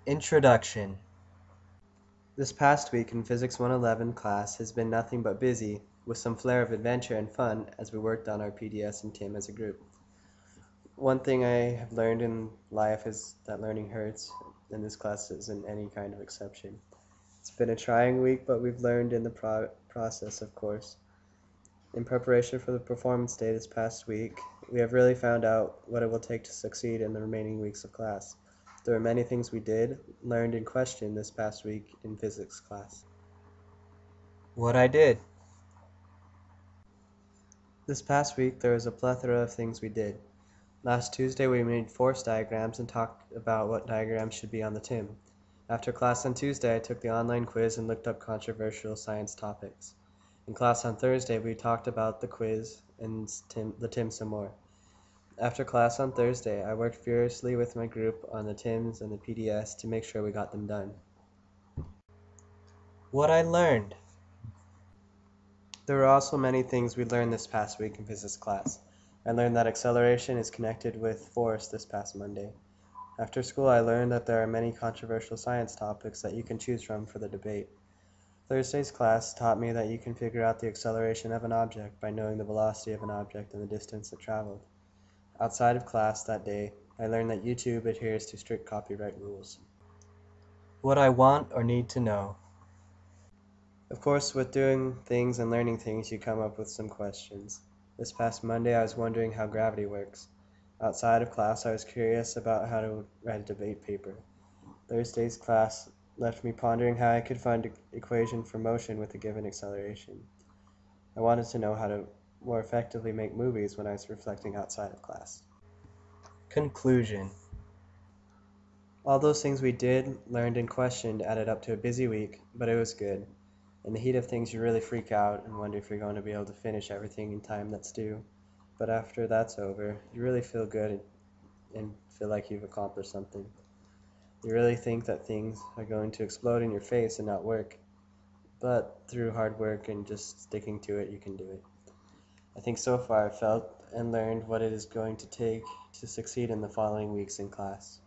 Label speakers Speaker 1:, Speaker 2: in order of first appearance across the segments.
Speaker 1: Introduction. This past week in Physics 111 class has been nothing but busy, with some flair of adventure and fun as we worked on our PDS and TIM as a group. One thing I have learned in life is that learning hurts, and this class isn't any kind of exception. It's been a trying week, but we've learned in the process, of course. In preparation for the performance day this past week, we have really found out what it will take to succeed in the remaining weeks of class. There are many things we did, learned, and questioned this past week in physics class. What I did. This past week there was a plethora of things we did. Last Tuesday we made force diagrams and talked about what diagrams should be on the TIM. After class on Tuesday I took the online quiz and looked up controversial science topics. In class on Thursday we talked about the quiz and the TIM some more. After class on Thursday, I worked furiously with my group on the TIMs and the PDS to make sure we got them done. What I learned. There were also many things we learned this past week in physics class. I learned that acceleration is connected with force this past Monday. After school, I learned that there are many controversial science topics that you can choose from for the debate. Thursday's class taught me that you can figure out the acceleration of an object by knowing the velocity of an object and the distance it traveled. Outside of class that day, I learned that YouTube adheres to strict copyright rules. What I want or need to know. Of course, with doing things and learning things, you come up with some questions. This past Monday, I was wondering how gravity works. Outside of class, I was curious about how to write a debate paper. Thursday's class left me pondering how I could find an equation for motion with a given acceleration. I wanted to know how to more effectively make movies when I was reflecting outside of class. Conclusion. All those things we did, learned, and questioned added up to a busy week, but it was good. In the heat of things, you really freak out and wonder if you're going to be able to finish everything in time that's due. But after that's over, you really feel good and feel like you've accomplished something. You really think that things are going to explode in your face and not work. But through hard work and just sticking to it, you can do it. I think so far I've felt and learned what it is going to take to succeed in the following weeks in class.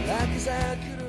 Speaker 2: Like as I could